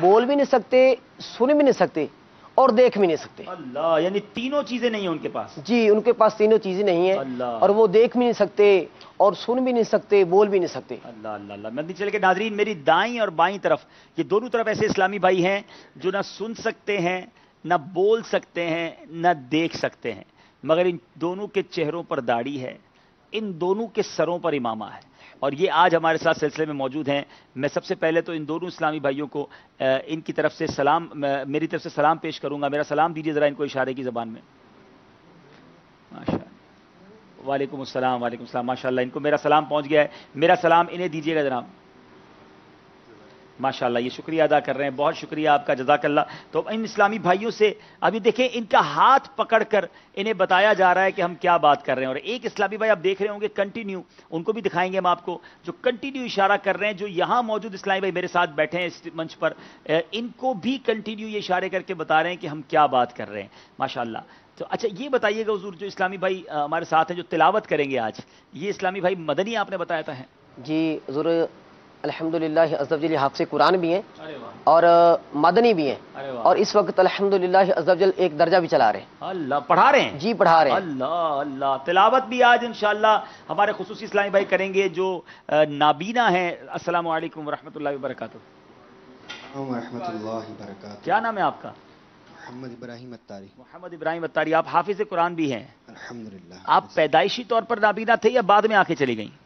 بول بھی نہیں سکتے، سن بھی نہیں سکتے اور دیکھ بھی نہیں سکتے. اللہ، یعنی تینوں چیزیں نہیں ہیں ان کے پاس. جی ان کے پاس تینوں چیزیں نہیں ہیں. اللہ. اور وہ دیکھ بھی نہیں سکتے اور سن بھی نہیں سکتے، بول بھی نہیں سکتے. اللہ اللہ اللہ. مدنی چل کے ناظرین، میری دائیں اور بائیں طرف یہ دونوں طرف ایسے اسلامی بھائی ہیں جو نہ سن سکتے ہیں، نہ بول سکتے ہیں، نہ دیکھ سکتے ہیں، مگر ان دونوں کے چہروں پر داڑھی ہے، ان دونوں کے سروں پر امامہ ہے، اور یہ آج ہمارے ساتھ سلسلے میں موجود ہیں. میں سب سے پہلے تو ان دونوں اسلامی بھائیوں کو ان کی طرف سے سلام، میری طرف سے سلام پیش کروں گا. میرا سلام دیجیے ذرا ان کو اشارے کی زبان میں. ماشاء اللہ. وعلیکم السلام. وعلیکم السلام. ماشاء اللہ، ان کو میرا سلام پہنچ گیا ہے. میرا سلام انہیں دیجیے گا جناب. ماشاء اللہ، یہ شکریہ ادا کر رہے ہیں. بہت شکریہ آپ کا، جزاک اللہ. تو ان اسلامی بھائیوں سے ابھی دیکھیں ان کا ہاتھ پکڑ کر انہیں بتایا جا رہا ہے کہ ہم کیا بات کر رہے ہیں. اور ایک اسلامی بھائی آپ دیکھ رہے ہوں گے کنٹینیو، ان کو بھی دکھائیں گے ہم آپ کو، جو کنٹینیو اشارہ کر رہے ہیں. جو یہاں موجود اسلامی بھائی میرے ساتھ بیٹھے ہیں اس منچ پر، ان کو بھی کنٹینیو یہ اشارے کر کے بتا رہے ہیں کہ ہم کیا بات کر رہے ہیں. ماشاء اللہ. تو اچھا یہ بتائیے گا حضور، جو اسلامی بھائی ہمارے ساتھ ہیں جو تلاوت کریں گے آج، یہ اسلامی بھائی مدنی آپ نے بتایا تھا ہیں؟ جی حضور الحمدللہ عز و جل حافظ قرآن بھی ہیں اور مدنی بھی ہیں، اور اس وقت الحمدللہ عز و جل ایک درجہ بھی چلا رہے ہیں. اللہ، پڑھا رہے ہیں؟ جی پڑھا رہے ہیں. اللہ اللہ. تلاوت بھی آج انشاءاللہ ہمارے خصوصی اسلامی بھائی کریں گے جو نابینا ہیں. السلام علیکم ورحمۃ اللہ وبرکاتہ. ورحمۃ اللہ وبرکاتہ. کیا نام ہے آپ کا؟ محمد ابراہیم اتاری. محمد ابراہیم اتاری. آپ حافظ قرآن بھی ہیں؟ الحمدللہ. آپ پیدائشی طور پر نابینا تھے یا بعد میں آنکھیں چلی گئیں؟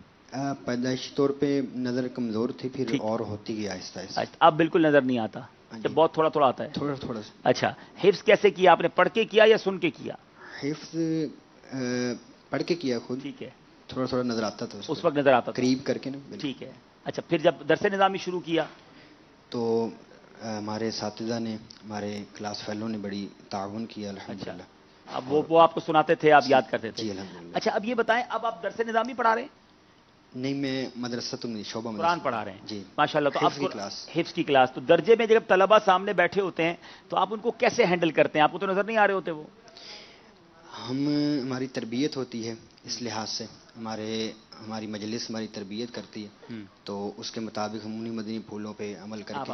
پیدائشی طور پہ نظر کمزور تھی، پھر اور ہوتی گئی آہستہ آہستہ. اب بالکل نظر نہیں آتا؟ جب بہت تھوڑا تھوڑا آتا ہے؟ تھوڑا تھوڑا. اچھا، حفظ کیسے کیا آپ نے؟ پڑھ کے کیا یا سن کے کیا؟ حفظ پڑھ کے کیا خود. ٹھیک ہے. تھوڑا تھوڑا نظر آتا تھا اس وقت نظر آتا تھا قریب کر کے نا. ٹھیک ہے. اچھا، پھر جب درس نظامی شروع کیا تو ہمارے اساتذہ نے، ہمارے کلاس فیلو نے بڑی تعاون کیا الحمدللہ. اب وہ آپ کو سناتے تھے، آپ یاد کرتے تھے؟ جی الحمدللہ. اچھا اب یہ بتائیں، اب آپ درس نظامی پڑھا رہے ہیں؟ نہیں، میں مدرسہ تو شعبہ قرآن پڑھا رہے ہیں. جی ماشاء اللہ. تو حفظ کی کلاس. حفظ کی کلاس. تو درجے میں جب طلبہ سامنے بیٹھے ہوتے ہیں تو آپ ان کو کیسے ہینڈل کرتے ہیں؟ آپ کو تو نظر نہیں آ رہے ہوتے وہ. ہماری تربیت ہوتی ہے اس لحاظ سے، ہماری مجلس ہماری تربیت کرتی ہے، تو اس کے مطابق ہم انہیں مدنی پھولوں پہ عمل کرتے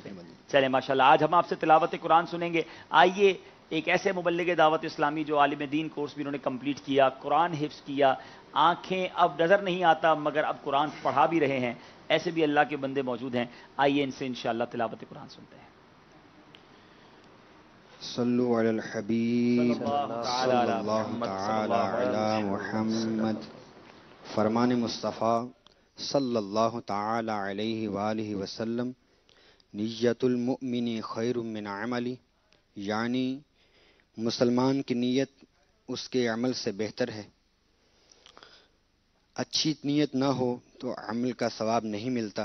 ہیں. چلیں ماشاء اللہ. آج ہم آپ سے تلاوت قرآن سنیں گے. آئیے ایک ایسے مبلغ دعوت اسلامی جو عالم دین کورس بھی انہوں نے کمپلیٹ کیا، قرآن حفظ کیا، آنکھیں اب نظر نہیں آتا مگر اب قرآن پڑھا بھی رہے ہیں، ایسے بھی اللہ کے بندے موجود ہیں. آئیے ان سے انشاءاللہ تلاوت قرآن سنتے ہیں. صلو علی الحبیب صلی اللہ تعالی علی محمد. فرمان مصطفیٰ صلی اللہ تعالی علیہ وآلہ وسلم، نیت المؤمن خیر من عملی، یعنی مسلمان کی نیت اس کے عمل سے بہتر ہے. اچھی نیت نہ ہو تو عمل کا ثواب نہیں ملتا.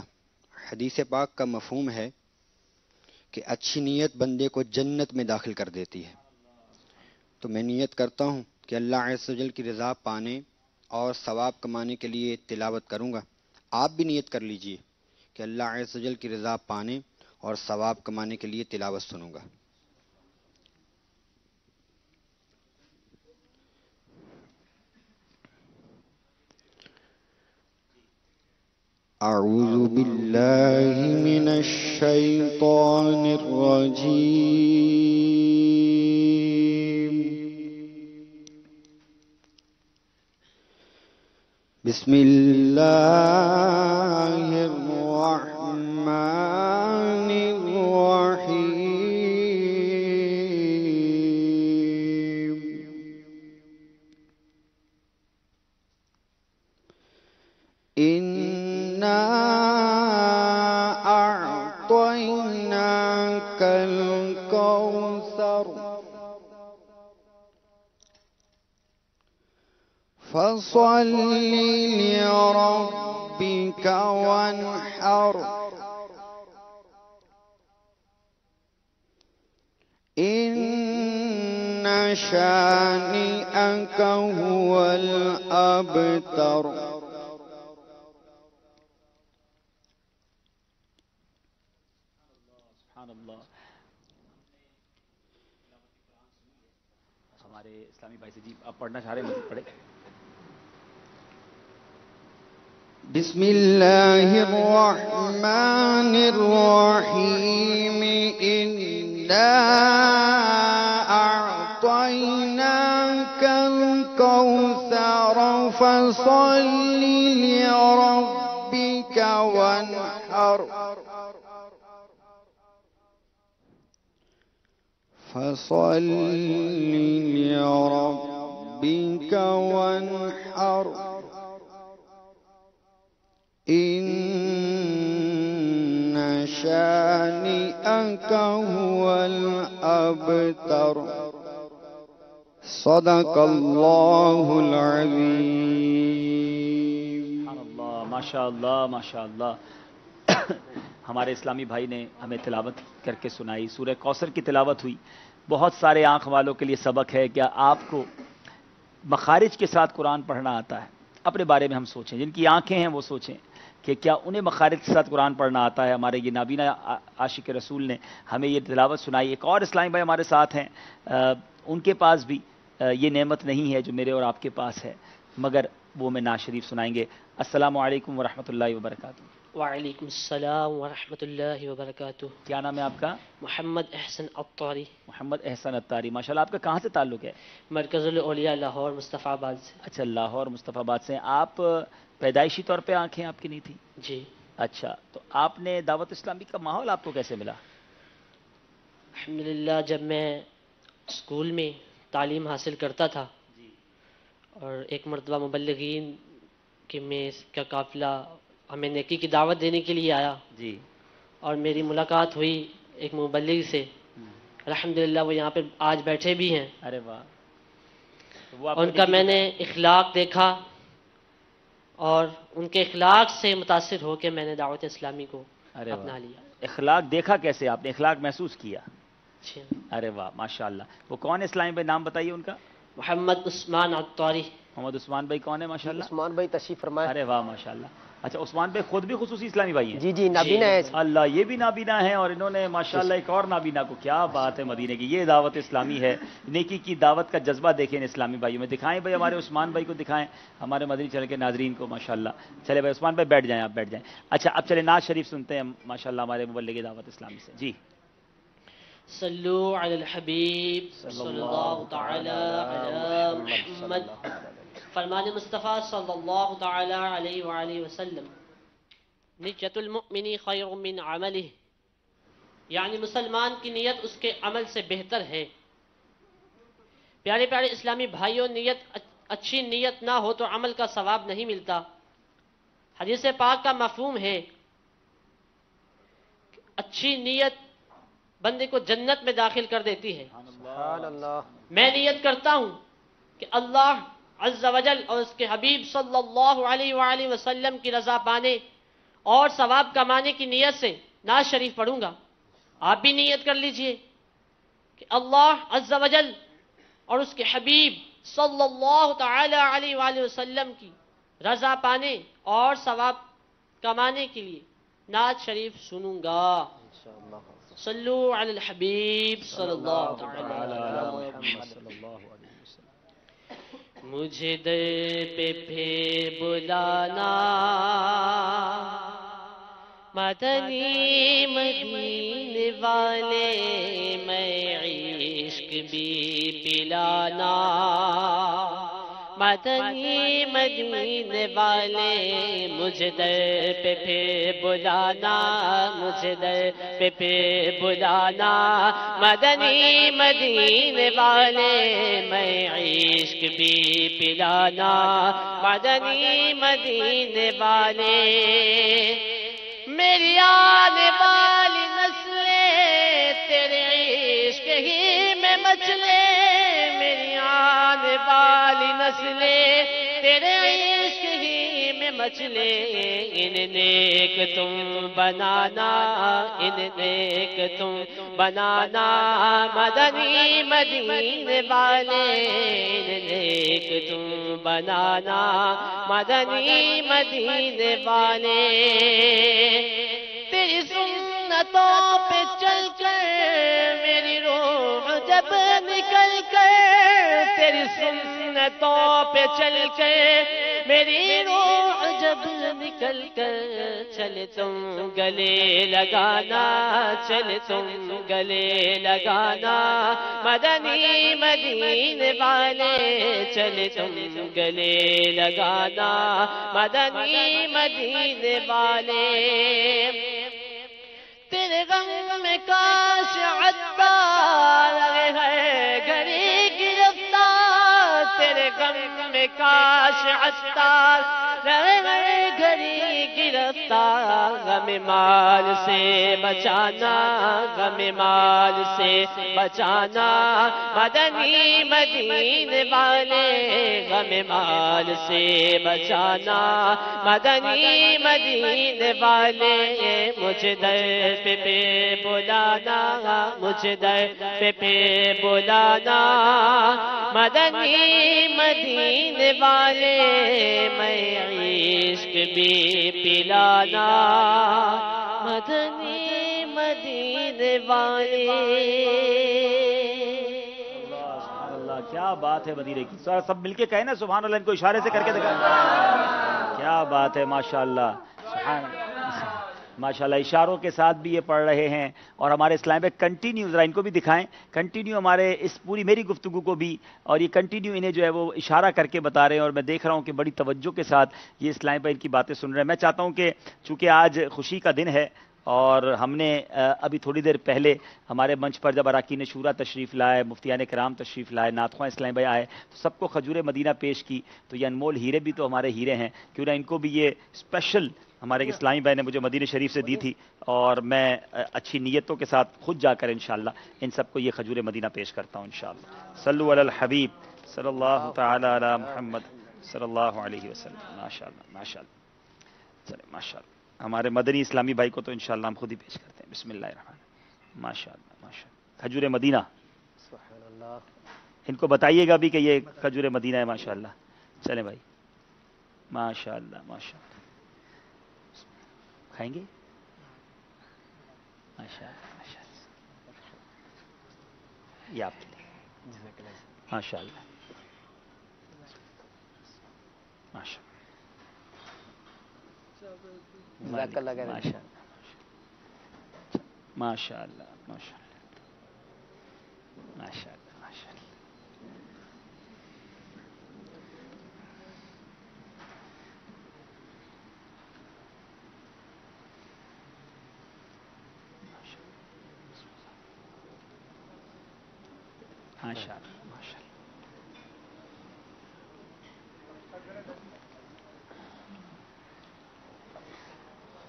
حدیث پاک کا مفہوم ہے کہ اچھی نیت بندے کو جنت میں داخل کر دیتی ہے. تو میں نیت کرتا ہوں کہ اللہ عز و جل کی رضا پانے اور ثواب کمانے کے لیے تلاوت کروں گا. آپ بھی نیت کر لیجئے کہ اللہ عز و جل کی رضا پانے اور ثواب کمانے کے لیے تلاوت سنوں گا. اعوذ باللہ من الشیطان الرجیم. بسم اللہ الرحمن الرحیم. اِنَّا أَعْطَيْنَاكَ الْكَوْثَرَ فَصَلِّ لِرَبِّكَ وَانْحَرْ إِنَّ شَانِئَكَ هُوَ الْأَبْتَرُ. ہمارے اسلامی بھائی سے جی آپ پڑھنا چاہ رہے ہیں پڑھے. بسم اللہ الرحمن الرحیم. إنا أعطيناك الكوثر فصل لربك وانحر فصل لربك وانحر إن شانئك هو الأبتر صدق الله العظيم. اللہ ماشاء اللہ ماشاء اللہ. ہمارے اسلامی بھائی نے ہمیں تلاوت کر کے سنائی، سورہ کوثر کی تلاوت ہوئی. بہت سارے آنکھ والوں کے لیے سبق ہے. کیا آپ کو مخارج کے ساتھ قرآن پڑھنا آتا ہے؟ اپنے بارے میں ہم سوچیں. جن کی آنکھیں ہیں وہ سوچیں کہ کیا انہیں مخارج کے ساتھ قرآن پڑھنا آتا ہے. ہمارے یہ نابینا عاشق رسول نے ہمیں یہ تلاوت سنائی. ایک اور اسلامی بھائی ہمارے ساتھ ہیں، ان کے پاس بھی یہ نعمت نہیں ہے جو میرے اور آپ کے پاس ہے، مگر وہ میں نعت شریف سنائیں گے. السلام علیکم ورحمۃ اللہ وبرکاتہ. وعلیکم السلام ورحمۃ اللہ وبرکاتہ. کیا نام ہے آپ کا؟ محمد احسن عطاری. محمد احسن عطاری. ماشاءاللہ. آپ کا کہاں سے تعلق ہے؟ مرکز الاولیاء لاہور مصطفیٰ آباد سے. اچھا، لاہور مصطفیٰ آباد سے. آپ پیدائشی طور پہ آنکھیں آپ کی نہیں تھی؟ جی. اچھا، تو آپ نے دعوت اسلامی کا ماحول آپ کو کیسے ملا؟ الحمدللہ جب میں اسکول میں تعلیم حاصل کرتا تھا اور ایک مرتبہ مبلغین کہ میں اس کا قافلہ ہمیں نیکی کی دعوت دینے کے لیے آیا جی، اور میری ملاقات ہوئی ایک مبلغ سے. الحمدللہ وہ یہاں پہ آج بیٹھے بھی ہیں. ارے واہ. وہ آپ ان کا میں نے اخلاق دیکھا اور ان کے اخلاق سے متاثر ہو کے میں نے دعوت اسلامی کو اپنا لیا. اخلاق دیکھا کیسے آپ نے؟ اخلاق محسوس کیا؟ اچھا. ارے واہ ماشاءاللہ. وہ کون ہے اسلامی بھائی؟ نام بتائیے ان کا. محمد عثمان عطاری. محمد عثمان بھائی کون ہے؟ ماشاءاللہ. عثمان بھائی تشریف فرمائے. ارے واہ ماشاءاللہ. اچھا، عثمان بھائی خود بھی خصوصی اسلامی بھائی ہیں؟ جی جی نابینا ہے. اللہ، یہ بھی نابینا ہیں اور انہوں نے ماشاءاللہ ایک اور نابینا کو. کیا بات ہے مدینے کی. یہ دعوت اسلامی ہے. نیکی کی دعوت کا جذبہ دیکھیں ان اسلامی بھائیوں میں. دکھائیں بھائی ہمارے عثمان بھائی کو، دکھائیں ہمارے مدنی چینل کے ناظرین کو. ماشاءاللہ. چلے بھائی عثمان بھائی بیٹھ جائیں، آپ بیٹھ جائیں. اچھا، اب چلے نعت شریف سنتے ہیں ماشاءاللہ ہمارے مبلغ دعوت اسلامی سے. جی. صلو علی الحبیب صلی اللہ تعالی علی محمد. فرمان مصطفیٰ صلی اللہ تعالی علیہ وآلہ وسلم، نیت المؤمن خیر من عملہ، یعنی مسلمان کی نیت اس کے عمل سے بہتر ہے. پیارے پیارے اسلامی بھائیوں، نیت اچھی نیت نہ ہو تو عمل کا ثواب نہیں ملتا. حدیث پاک کا مفہوم ہے اچھی نیت بندے کو جنت میں داخل کر دیتی ہے. سبحان اللہ. میں نیت کرتا ہوں کہ اللہ عز و جل اور اس کے حبیب صلی اللہ علیہ وآلہ وسلم کی رضا پانے اور ثواب کمانے کی نیت سے نعت شریف پڑھوں گا. آپ بھی نیت کر لیجئے کہ اللہ عز و جل اور اس کے حبیب صلی اللہ تعالی علیہ وآلہ وسلم کی رضا پانے اور ثواب کمانے کے لیے نعت شریف سنوں گا. صلو علی الحبیب صلی اللہ تعالی علیہ وسلم. مجھے در پہ پھر بلانا، مدنی مدینے والے میں عشق بھی پلانا. مدنی مدینے والے مجھے در پہ پھر بلانا، مجھے در پہ پھر بلانا. مدنی مدینے والے میں عشق بھی پلانا. مدنی مدینے والے میری آنے والی نسلیں تیرے عشق ہی میں مچلے. میری آنے والی نسلیں تیرے عشق ہی میں مچلے. ان نیک تم بنانا، ان نیک تم بنانا. مدنی مدینے والے ان نیک تم بنانا. مدنی مدینے والے تیری سنتوں پہ چل کر میری روح جب نکل کر، تیری سنتوں پہ چل کے میری روح جب نکل کر چلے تم گلے لگانا، چلے تم گلے لگانا، مدنی مدینے والے چلے تم گلے لگانا، مدنی مدینے والے۔ تیرے غم میں کاش عطار ہے گھڑی گرفتار، تیرے غم میں کاش عطار ہے گھڑی گرفتار، غم مال سے بچانا، غم مال سے بچانا، مدنی مدینے والے غم مال سے بچانا، مدنی مدینے والے۔ مجھے در پہ بلانا، مجھے در پہ بلانا، مدنی مدینے والے، میں عشق بھی پلانا، مدنی مدینے والے۔ سبحان اللہ، کیا بات ہے مدینے کی۔ سب مل کے کہیں نا سبحان اللہ، ان کو اشارے سے کر کے دکھا۔ کیا بات ہے، ماشاءاللہ، سبحان اللہ، ماشاءاللہ۔ اشاروں کے ساتھ بھی یہ پڑھ رہے ہیں اور ہمارے اسلام میں کنٹینیو، ذرا ان کو بھی دکھائیں، کنٹینیو ہمارے اس پوری میری گفتگو کو بھی، اور یہ کنٹینیو انہیں جو ہے وہ اشارہ کر کے بتا رہے ہیں، اور میں دیکھ رہا ہوں کہ بڑی توجہ کے ساتھ یہ اسلام پر ان کی باتیں سن رہے ہیں۔ میں چاہتا ہوں کہ چونکہ آج خوشی کا دن ہے اور ہم نے ابھی تھوڑی دیر پہلے ہمارے منچ پر جب اراکین شورا تشریف لائے، مفتیان کرام تشریف لائے، نعت خواں اسلام بھائی آئے، تو سب کو کھجور مدینہ پیش کی، تو یہ انمول ہیرے بھی تو ہمارے ہیرے ہیں، کیوں نہ ان کو بھی یہ اسپیشل ہمارے ایک اسلامی بھائی نے مجھے مدینہ شریف سے دی تھی، اور میں اچھی نیتوں کے ساتھ خود جا کر انشاءاللہ ان سب کو یہ کھجور مدینہ پیش کرتا ہوں انشاءاللہ۔ صلو علی الحبیب صلی اللہ تعالی علی محمد صلی اللہ علیہ وسلم۔ ماشاءاللہ ماشاءاللہ، چلے ماشاءاللہ۔ ہمارے مدنی اسلامی بھائی کو تو انشاءاللہ ہم خود ہی پیش کرتے ہیں۔ بسم اللہ الرحمن الرحیم۔ ماشاءاللہ ماشاءاللہ، کھجور مدینہ، سبحان اللہ۔ ان کو بتائیے گا بھی کہ یہ کھجور مدینہ ہے ماشاءاللہ۔ چلیں بھائی، ماشاءاللہ ماشاءاللہ، کھائیں گے؟ ماشاءاللہ ماشاءاللہ، یہ آپ کے لیے، ماشاءاللہ ماشاءاللہ جزاک اللہ خیر۔ ماشاءاللہ ماشاءاللہ ماشاءاللہ ماشاءاللہ ماشاءاللہ۔ ماشاءاللہ ماشاءاللہ۔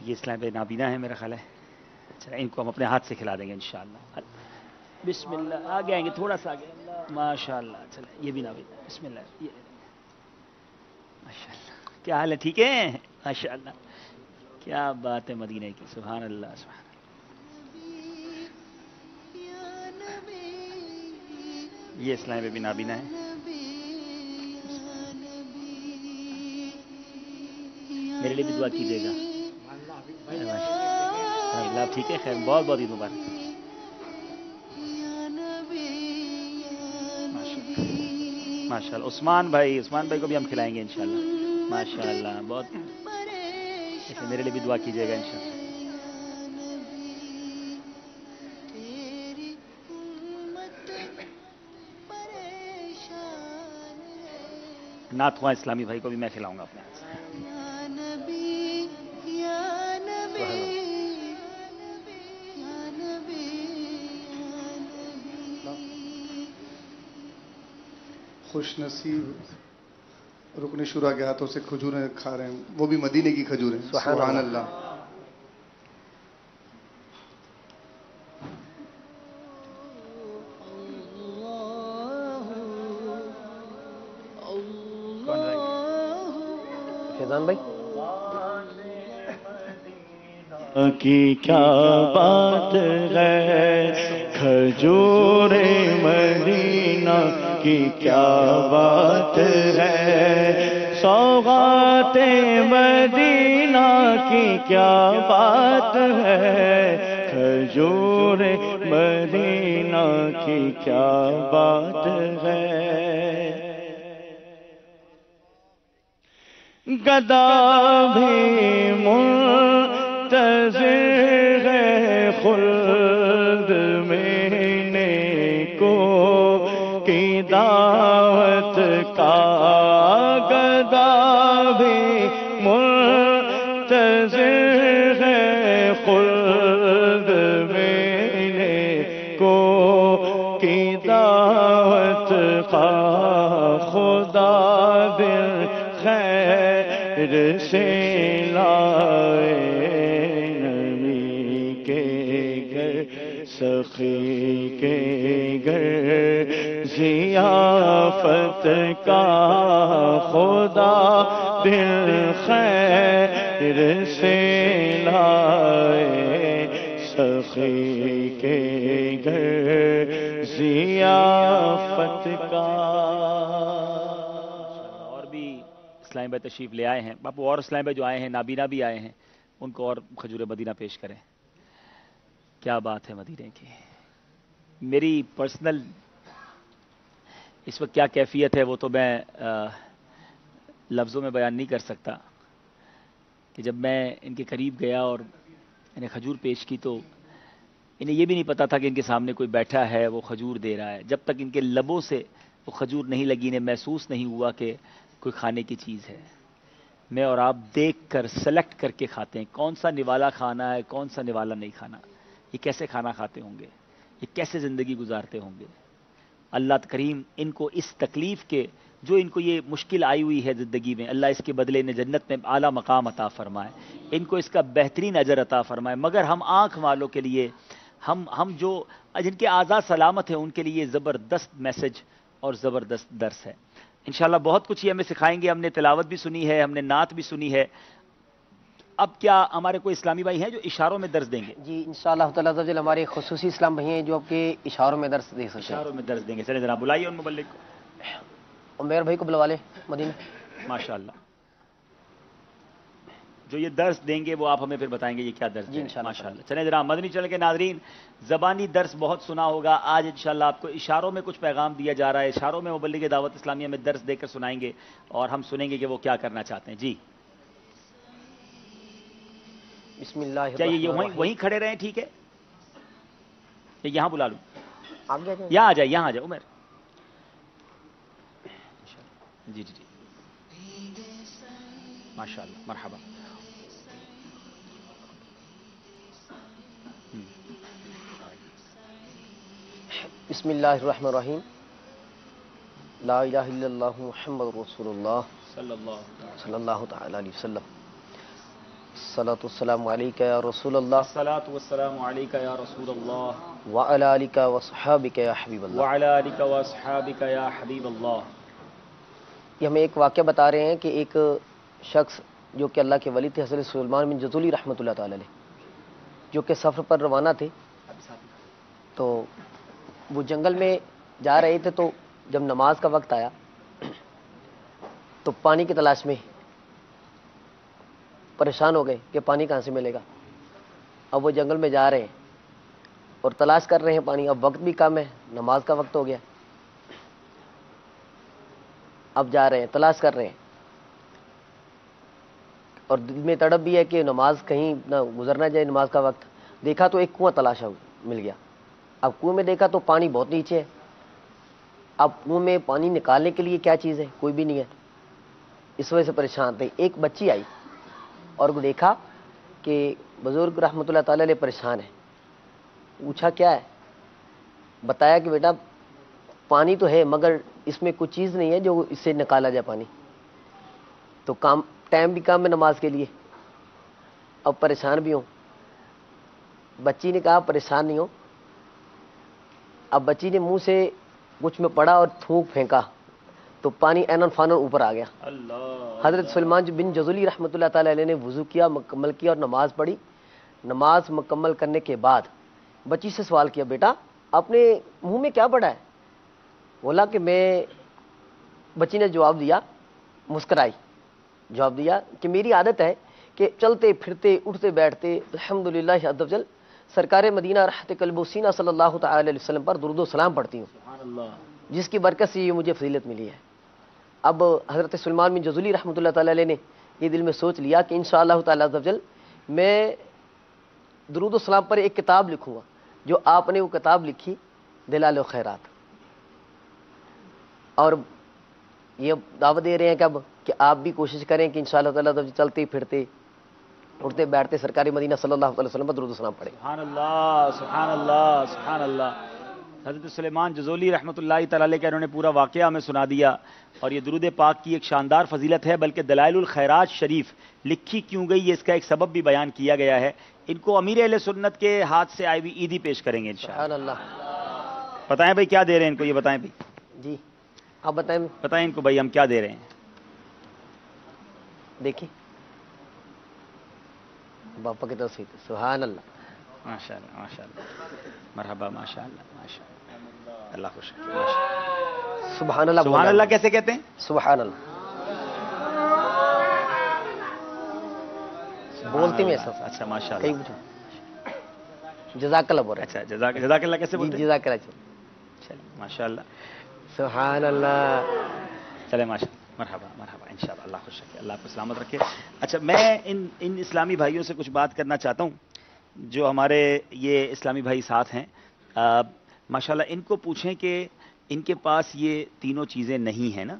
یہ اسلام بھائی نابینا ہے میرا خیال ہے، اچھا ان کو ہم اپنے ہاتھ سے کھلا دیں گے انشاءاللہ۔ بسم اللہ، آگے آئیں گے تھوڑا سا آگے، ماشاءاللہ۔ چلیں یہ بھی نابینا، بسم اللہ، یہ ماشاءاللہ۔ کیا حال ہے، ٹھیک ہے؟ ماشاءاللہ، کیا بات ہے مدینہ کی، سبحان اللہ سبحان اللہ۔ یہ اسلام بھی نابینا ہے، میرے لیے بھی دعا کیجیے گا۔ اللہ ٹھیک ہے، خیر، بہت بہت عید مبارک۔ ماشاءاللہ، عثمان بھائی کو بھی ہم کھلائیں گے انشاءاللہ، ماشاءاللہ، بہت ایسے میرے لیے بھی دعا کیجیے گا انشاءاللہ۔ نعت خواں اسلامی بھائی کو بھی میں کھلاؤں گا اپنے ہاتھ سے۔ خوش نصیب رکن شورا کے ہاتھوں سے کھجوریں کھا رہے ہیں، وہ بھی مدینے کی کھجوریں، سبحان اللہ۔ فیضان بھائی، کی کیا بات ہے، کھجور مدینہ کی کیا بات ہے، سوغات مدینہ کی کیا بات ہے، کھجور مدینہ کی کیا بات ہے۔ گدا بھی منتظر ہے خلد میں نیکو کی دعوت کا، گدا بھی منتظر ہے خلد میں نیکو کی دعوت کا، خدا دل خیر سے لائے نبی کے گھر، سخی کے گھر ضیافت کا، خدا دل خیر سے لائے سخی کے گھر ضیافت کا۔ اور بھی اسلام بھائی تشریف لے آئے ہیں باپو، اور اسلام بھائی جو آئے ہیں نابینا بھی آئے ہیں، ان کو اور کھجور مدینہ پیش کریں۔ کیا بات ہے مدینے کی، میری پرسنل اس وقت کیا کیفیت ہے وہ تو میں لفظوں میں بیان نہیں کر سکتا، کہ جب میں ان کے قریب گیا اور انہیں کھجور پیش کی تو انہیں یہ بھی نہیں پتا تھا کہ ان کے سامنے کوئی بیٹھا ہے وہ کھجور دے رہا ہے۔ جب تک ان کے لبوں سے وہ کھجور نہیں لگی، انہیں محسوس نہیں ہوا کہ کوئی کھانے کی چیز ہے۔ میں اور آپ دیکھ کر سلیکٹ کر کے کھاتے ہیں کون سا نوالا کھانا ہے، کون سا نوالا نہیں کھانا، یہ کیسے کھانا کھاتے ہوں گے، یہ کیسے زندگی گزارتے ہوں گے۔ اللہ کریم ان کو اس تکلیف کے، جو ان کو یہ مشکل آئی ہوئی ہے زندگی میں، اللہ اس کے بدلے انہیں جنت میں اعلیٰ مقام عطا فرمائے، ان کو اس کا بہترین اجر عطا فرمائے۔ مگر ہم آنکھ والوں کے لیے، ہم جو جن کے اعضاء سلامت ہیں ان کے لیے زبردست میسج اور زبردست درس ہے۔ انشاءاللہ بہت کچھ یہ ہمیں سکھائیں گے، ہم نے تلاوت بھی سنی ہے، ہم نے نعت بھی سنی ہے۔ اب کیا ہمارے کوئی اسلامی بھائی ہیں جو اشاروں میں درس دیں گے؟ جی انشاءاللہ تعالیٰ ہمارے خصوصی اسلام بھائی ہیں جو آپ کے اشاروں میں درس دے سکتے ہیں، اشاروں میں درس دیں گے۔ چلیں جناب بلائیے ان مبلغ کو، عمیر بھائی کو بلوا لیں مدینہ۔ ماشاءاللہ جو یہ درس دیں گے وہ آپ ہمیں پھر بتائیں گے یہ کیا درس جی ہے انشاءاللہ۔ ماشاءاللہ۔ چلیں جناب مدنی چینل کے ناظرین، زبانی درس بہت سنا ہوگا، آج انشاءاللہ آپ کو اشاروں میں کچھ پیغام دیا جا رہا ہے، اشاروں میں مبلغ دعوت اسلامیہ میں درس دے کر سنائیں گے اور ہم سنیں گے کہ وہ کیا کرنا چاہتے ہیں۔ جی بسم اللہ کیا یہ الرحمن الرحیم۔ وہیں کھڑے رہیں؟ ٹھیک ہے، یا یہاں بلا لوں؟ آگے جائیں۔ یہاں آ جائے، یہاں آ جائے عمر۔ جی جی جی ماشاءاللہ، مرحبا۔ بسم اللہ الرحمن الرحیم۔ لا الہ الا اللہ محمد رسول اللہ صلی اللہ تعالی علیہ وسلم۔ الصلاۃ والسلام علیک یا رسول اللہ الصلاۃ والسلام علیک یا رسول اللہ وعلی آلک وصحابک یا حبیب اللہ۔ وعلی آلک واصحابک یا حبیب اللہ۔ یہ ہمیں ایک واقعہ بتا رہے ہیں کہ ایک شخص جو کہ اللہ کے ولی تھے، حضرت سلیمان بن جزولی رحمۃ اللہ تعالی علیہ، جو کہ سفر پر روانہ تھے، تو وہ جنگل میں جا رہے تھے، تو جب نماز کا وقت آیا تو پانی کی تلاش میں پریشان ہو گئے کہ پانی کہاں سے ملے گا۔ اب وہ جنگل میں جا رہے ہیں اور تلاش کر رہے ہیں پانی، اب وقت بھی کم ہے، نماز کا وقت ہو گیا، اب جا رہے ہیں تلاش کر رہے ہیں، اور دل میں تڑپ بھی ہے کہ نماز کہیں نہ گزر نہ جائے نماز کا وقت۔ دیکھا تو ایک کنواں تلاشا مل گیا، اب کنویں میں دیکھا تو پانی بہت نیچے ہے، اب کنویں میں پانی نکالنے کے لیے کیا چیز ہے، کوئی بھی نہیں ہے، اس وجہ سے پریشان تھے۔ ایک بچی آئی اور وہ دیکھا کہ بزرگ رحمۃ اللہ تعالی علیہ پریشان ہے، پوچھا کیا ہے، بتایا کہ بیٹا پانی تو ہے مگر اس میں کچھ چیز نہیں ہے جو اس سے نکالا جائے پانی، تو ٹائم بھی کم ہے نماز کے لیے، اب پریشان بھی ہوں۔ بچی نے کہا پریشان نہیں ہو۔ اب بچی نے منہ سے کچھ میں پڑا اور تھوک پھینکا تو پانی اینن فانن اوپر آ گیا۔ حضرت سلیمان بن جزولی رحمۃ اللہ تعالی علیہ نے وضو کیا، مکمل کیا اور نماز پڑھی۔ نماز مکمل کرنے کے بعد بچی سے سوال کیا، بیٹا اپنے منہ میں کیا پڑا ہے؟ بولا کہ بچی نے جواب دیا، مسکرائی، جواب دیا کہ میری عادت ہے کہ چلتے پھرتے اٹھتے بیٹھتے الحمدللہ عز وجل سرکار مدینہ رحمت قلب و سینہ صلی اللہ تعالی علیہ وسلم پر درود و سلام پڑھتی ہوں، جس کی برکت سے یہ مجھے فضیلت ملی ہے۔ اب حضرت سلیمان بن جزولی رحمۃ اللہ تعالی علیہ نے یہ دل میں سوچ لیا کہ انشاءاللہ تعالی عز و جل میں درود و سلام پر ایک کتاب لکھوں گا، جو آپ نے وہ کتاب لکھی دلال و خیرات، اور یہ دعوت دے رہے ہیں کہ اب کہ آپ بھی کوشش کریں کہ انشاءاللہ تعالی عز و جل چلتے پھرتے اٹھتے بیٹھتے سرکار مدینہ صلی اللہ علیہ وسلم پر درود و سلام پڑھیں۔ سبحان اللہ سبحان اللہ سبحان اللہ۔ حضرت سلیمان جزولی رحمۃ اللہ تعالی علیہ کا انہوں نے پورا واقعہ ہمیں سنا دیا، اور یہ درود پاک کی ایک شاندار فضیلت ہے، بلکہ دلائل الخیرات شریف لکھی کیوں گئی یہ اس کا ایک سبب بھی بیان کیا گیا ہے۔ ان کو امیر اہل سنت کے ہاتھ سے آئی ہوئی عیدی پیش کریں گے انشاءاللہ۔ سبحان اللہ۔ بتائیں بھائی کیا دے رہے ہیں ان کو، یہ بتائیں بھائی، جی آپ بتائیں، بتائیں ان کو بھائی ہم کیا دے رہے ہیں۔ دیکھیں باپا کی طرف سے، سبحان اللہ ماشاء اللہ ماشاء اللہ، مرحبا، ماشاء اللہ ماشاء اللہ، اللہ خوش رکھے، ماشاء اللہ۔ سبحان اللہ، سبحان اللہ کیسے کہتے ہیں؟ سبحان اللہ بولتے میں ایسا، اچھا ماشاء کہیں اللہ، پوچھو جزاک اللہ بول رہے اچھا جزاک اللہ کیسے ہیں، بولتے ہیں؟ جزاک اللہ، چلیے ماشاء اللہ، سبحان اللہ۔ چلے ماشاء اللہ، مرحبا مرحبا، انشاءاللہ اللہ خوش رکھے، اللہ آپ کو سلامت رکھے۔ اچھا میں ان اسلامی بھائیوں سے کچھ بات کرنا چاہتا ہوں جو ہمارے یہ اسلامی بھائی ساتھ ہیں، ماشاءاللہ ان کو پوچھیں کہ ان کے پاس یہ تینوں چیزیں نہیں ہیں نا،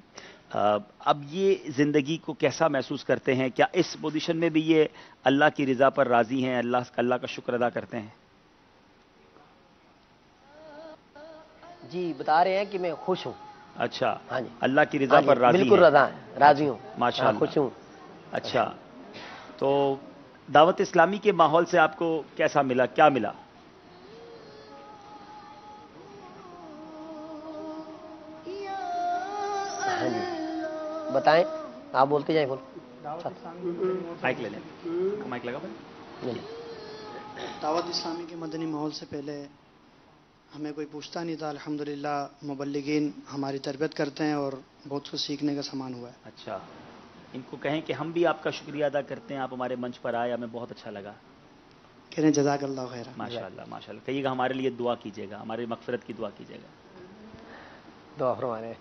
اب یہ زندگی کو کیسا محسوس کرتے ہیں؟ کیا اس پوزیشن میں بھی یہ اللہ کی رضا پر راضی ہیں، اللہ کا شکر ادا کرتے ہیں؟ جی بتا رہے ہیں کہ میں خوش ہوں، اچھا، ہاں جی، اللہ کی رضا پر راضی بالکل ہیں، راضی ہوں، ماشاء ہاں، اللہ، خوش ہوں۔ اچھا تو دعوت اسلامی کے ماحول سے آپ کو کیسا ملا، کیا ملا؟ ہاں جی بتائیں، آپ بولتے جائیں، بولو۔ مائک لے لیں، مائک لگا بھائی۔ دعوت اسلامی کے مدنی ماحول سے پہلے ہمیں کوئی پوچھتا نہیں تھا، الحمدللہ مبلغین ہماری تربیت کرتے ہیں اور بہت کچھ سیکھنے کا سامان ہوا ہے۔ اچھا ان کو کہیں کہ ہم بھی آپ کا شکریہ ادا کرتے ہیں، آپ ہمارے منچ پر آئے، ہمیں بہت اچھا لگا۔ کہہ رہے ہیں جزاک اللہ خیر۔ ماشاء اللہ ماشاء اللہ، کہیے گا ہمارے لیے دعا کیجیے گا، ہماری مغفرت کی دعا کیجیے گا۔ دعا فرمانے،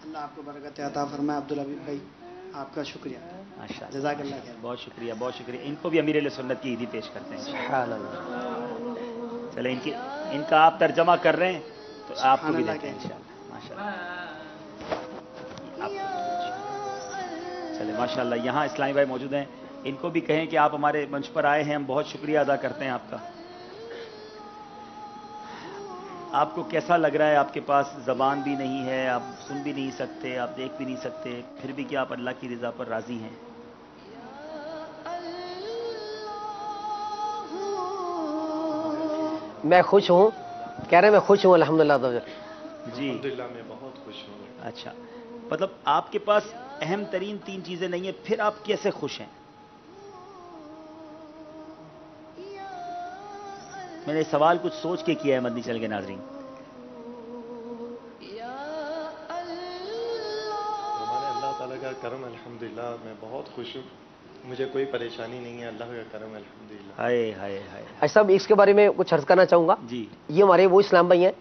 اللہ آپ کو برکت عطا فرمائے۔ عبدالحبیب بھائی آپ کا شکریہ، ماشاء اللہ، جزاک اللہ خیر۔ بہت شکریہ بہت شکریہ۔ ان کو بھی امیر اہل سنت کی عیدی پیش کرتے ہیں۔ سبحان اللہ۔ چلے ان کا آپ ترجمہ کر رہے ہیں تو آپ کو بھی سبحان اللہ دیتے ہیں انشاءاللہ، ماشاء اللہ۔ چلے ماشاء اللہ، یہاں اسلامی بھائی موجود ہیں، ان کو بھی کہیں کہ آپ ہمارے منچ پر آئے ہیں، ہم بہت شکریہ ادا کرتے ہیں آپ کا۔ آپ کو کیسا لگ رہا ہے؟ آپ کے پاس زبان بھی نہیں ہے، آپ سن بھی نہیں سکتے، آپ دیکھ بھی نہیں سکتے، پھر بھی کیا آپ اللہ کی رضا پر راضی ہیں؟ میں خوش ہوں، کہہ رہے ہیں میں خوش ہوں الحمدللہ۔ جی الحمدللہ میں بہت خوش ہوں۔ اچھا مطلب آپ کے پاس اہم ترین 3 چیزیں نہیں ہیں، پھر آپ کیسے خوش ہیں؟ میں نے سوال کچھ سوچ کے کیا ہے مدنی چینل کے ناظرین۔ ہمارے اللہ تعالیٰ کا کرم الحمدللہ، میں بہت خوش ہوں، مجھے کوئی پریشانی نہیں ہے، اللہ کا کرم الحمدللہ۔ ہائے ہائے ہائے۔ اچھا صاحب اس کے بارے میں کچھ عرض کرنا چاہوں گا۔ جی یہ ہمارے وہ اسلام بھائی ہیں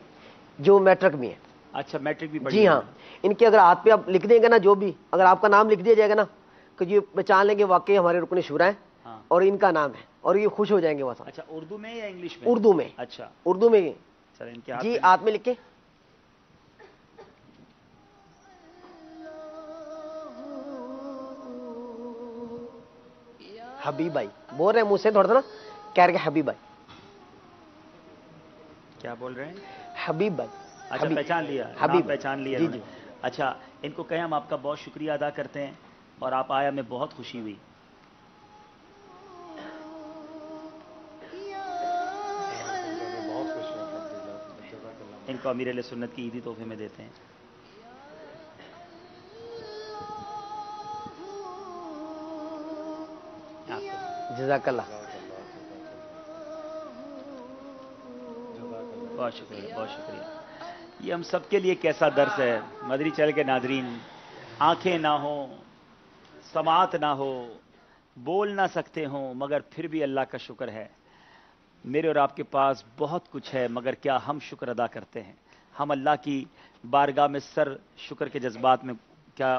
جو میٹرک میں ہیں۔ اچھا میٹرک بھی پڑھی؟ جی ہاں، ان کے اگر ہاتھ پہ آپ لکھ دیں گے نا، جو بھی اگر آپ کا نام لکھ دیا جائے گا نا، کہ یہ پہچان لیں گے واقعی ہمارے رکن شورا ہیں اور ان کا نام ہے، اور یہ خوش ہو جائیں گے وہاں۔ اچھا اردو میں یا انگلش میں؟ اردو میں۔ اچھا اردو میں چلیں ان کے ہاتھ جی، میں- ہاتھ میں لکھیں۔ حبیب بھائی بول رہے ہیں منہ سے تھوڑا سا نا، کہہ رہے ہیں حبیب بھائی۔ کیا بول رہے ہیں؟ حبیب بھائی۔ اچھا پہچان لیا، حبیب نام پہچان لیا جی انہوں نے۔ اچھا ان کو کہیں ہم آپ کا بہت شکریہ ادا کرتے ہیں اور آپ آیا، ہمیں بہت خوشی ہوئی۔ بہت خوش ہوں الحمدللہ، جزاک اللہ۔ ان کو امیر علیہ سنت کی عیدی تحفے میں دیتے ہیں۔ جزاک اللہ۔ بہت شکریہ بہت شکریہ۔ یہ ہم سب کے لیے کیسا درس ہے مدنی چینل کے ناظرین، آنکھیں نہ ہوں، سماعت نہ ہو، بول نہ سکتے ہوں، مگر پھر بھی اللہ کا شکر ہے۔ میرے اور آپ کے پاس بہت کچھ ہے، مگر کیا ہم شکر ادا کرتے ہیں؟ ہم اللہ کی بارگاہ میں سر شکر کے جذبات میں کیا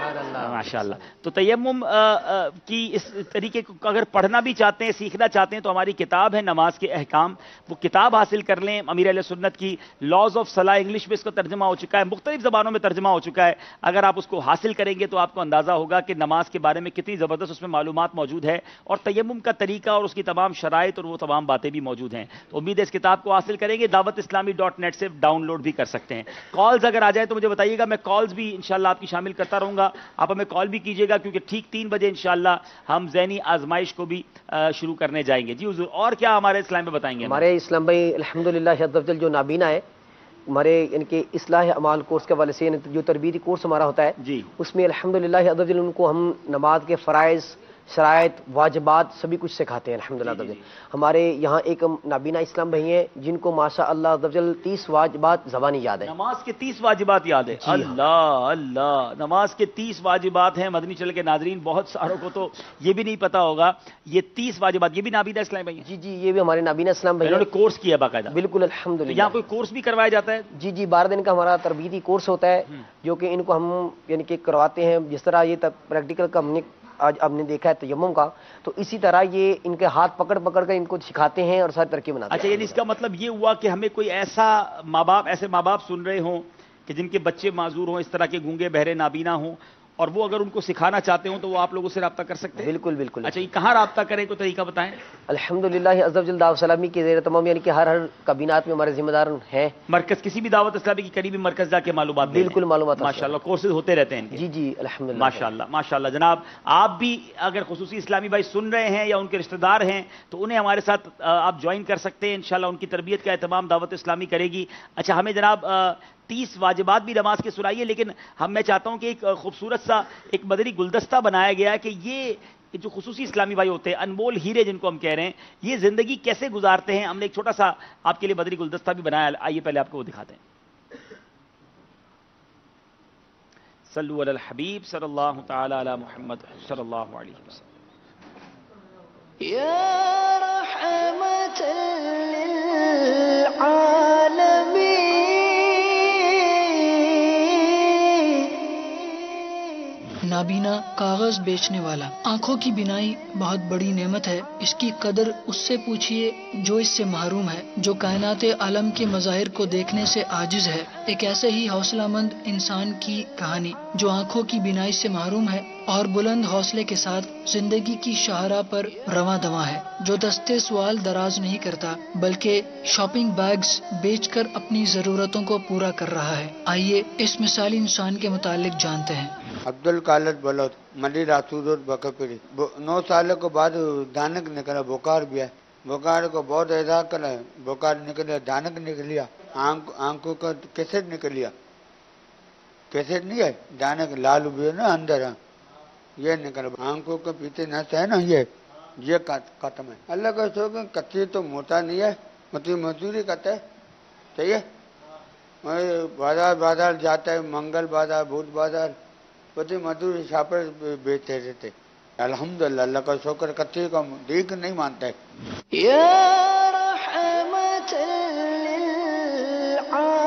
ماشاءاللہ. تو تیمم کی اس طریقے کو اگر پڑھنا بھی چاہتے ہیں، سیکھنا چاہتے ہیں، تو ہماری کتاب ہے نماز کے احکام، وہ کتاب حاصل کر لیں. امیر اہل سنت کی لاز آف صلاح، انگلش میں اس کا ترجمہ ہو چکا ہے، مختلف زبانوں میں ترجمہ ہو چکا ہے. اگر آپ اس کو حاصل کریں گے تو آپ کو اندازہ ہوگا کہ نماز کے بارے میں کتنی زبردست اس میں معلومات موجود ہے، اور تیمم کا طریقہ اور اس کی تمام شرائط اور وہ تمام باتیں بھی موجود ہیں. تو امید ہے اس کتاب کو حاصل کریں گے. dawat-islami.net سے ڈاؤن لوڈ بھی کر سکتے ہیں. کالز اگر آ جائے تو مجھے بتائیے گا، میں کالز بھی انشاءاللہ آپ کی شامل کرتا رہوں گا. آپ ہمیں کال بھی کیجیے گا کیونکہ ٹھیک 3 بجے انشاءاللہ ہم ذہنی آزمائش کو بھی شروع کرنے جائیں گے. جی حضور، اور کیا ہمارے اسلام میں بتائیں گے؟ ہمارے اسلام بھائی الحمدللہ عز و جل جو نابینا ہے، ہمارے ان کے اصلاح اعمال کورس کے حوالے سے جو تربیتی کورس ہمارا ہوتا ہے جی، اس میں الحمدللہ عز و جل ان کو ہم نماز کے فرائض، شرائط، واجبات سبھی کچھ سکھاتے ہیں الحمدللہ عز و جل. ہمارے یہاں ایک نابینا اسلام بھائی ہیں جن کو ماشاء اللہ عز و جل 30 واجبات زبانی یاد ہے. نماز کے 30 واجبات یاد ہے. اللہ اللہ، نماز کے 30 واجبات ہیں. مدنی چینل کے ناظرین بہت ساروں کو تو یہ بھی نہیں پتا ہوگا. یہ 30 واجبات یہ بھی نابینا اسلام بھائی ہیں؟ جی جی، یہ بھی ہمارے نابینا اسلام بھائی انہوں نے کورس کیا باقاعدہ؟ بالکل الحمدللہ. یہاں کوئی کورس بھی کروایا جاتا ہے؟ جی جی، 12 دن کا ہمارا تربیتی کورس ہوتا ہے جو کہ ان کو ہم یعنی کہ کرواتے ہیں. جس طرح یہ پریکٹیکل کا ہم نے آج آپ نے دیکھا ہے تیمم کا، تو اسی طرح یہ ان کے ہاتھ پکڑ پکڑ کر ان کو سکھاتے ہیں اور ساری ترکیب بناتے ہیں. اچھا، یعنی اس کا مطلب یہ ہوا کہ ہمیں کوئی ایسے ماں باپ سن رہے ہوں کہ جن کے بچے معذور ہوں، اس طرح کے گونگے بہرے نابینا ہوں، اور وہ اگر ان کو سکھانا چاہتے ہوں تو وہ آپ لوگوں سے رابطہ کر سکتے ہیں؟ بالکل بالکل. اچھا، یہ کہاں رابطہ کریں، کوئی طریقہ بتائیں؟ الحمدللہ عز و جل دعوت اسلامی کے زیر تمام یعنی کہ ہر کابینات میں ہمارے ذمہ دار ہیں. مرکز کسی بھی دعوت اسلامی کی قریبی مرکز جا کے معلومات لے لیں. بالکل معلومات ماشاءاللہ، کورسز ہوتے رہتے ہیں ان کے. جی جی الحمدللہ. ماشاءاللہ ماشاءاللہ. جناب، آپ بھی اگر خصوصی اسلامی بھائی سن رہے ہیں یا ان کے رشتہ دار ہیں تو انہیں ہمارے ساتھ آپ جوائن کر سکتے ہیں. انشاءاللہ ان کی تربیت کا اہتمام دعوت اسلامی کرے گی. اچھا، ہمیں جناب 30 واجبات بھی نماز کے سنائیے، لیکن میں چاہتا ہوں کہ ایک خوبصورت سا ایک مدنی گلدستہ بنایا گیا ہے کہ یہ جو خصوصی اسلامی بھائی ہوتے ہیں، انمول ہیرے جن کو ہم کہہ رہے ہیں، یہ زندگی کیسے گزارتے ہیں. ہم نے ایک چھوٹا سا آپ کے لیے مدنی گلدستہ بھی بنایا. آئیے پہلے آپ کو وہ دکھاتے ہیں. صلو علی الحبیب صلی اللہ تعالی علی محمد صلی اللہ علیہ وسلم. یا رحمت للعالمین. نابینا کاغذ بیچنے والا. آنکھوں کی بینائی بہت بڑی نعمت ہے. اس کی قدر اس سے پوچھئے جو اس سے محروم ہے، جو کائنات عالم کے مظاہر کو دیکھنے سے عاجز ہے. ایک ایسے ہی حوصلہ مند انسان کی کہانی جو آنکھوں کی بینائی سے محروم ہے اور بلند حوصلے کے ساتھ زندگی کی شاہراہ پر رواں دواں ہے، جو دستے سوال دراز نہیں کرتا بلکہ شاپنگ بیگز بیچ کر اپنی ضرورتوں کو پورا کر رہا ہے. آئیے اس مثالی انسان کے متعلق جانتے ہیں. عبد القالد بلوت، ملی راسود بکپری. 9 سال کے بعد دانک نکلا، بخار بھی ہے. بخار کو بہت احساس کرا، بخار نکلا، دانک نکلیا، آنکھوں کا کیسٹ نکلیا. کیسٹ نہیں ہے، دانک لال بھی ہے نا اندر، یہ نکلا. آنکھوں کے پیچھے نس ہے نا، یہ ختم ہے. اللہ کا شکر، کچی تو موٹا نہیں ہے، مزدوری کرتا ہے. چاہیے بازار جاتا ہے، منگل بازار، بدھ بازار، پتی مزدور چھاپڑ بیچتے رہتے. الحمدللہ، اللہ کا شکر، کچی کا دیکھ نہیں مانتا ہے. یا رحمت للعالمین.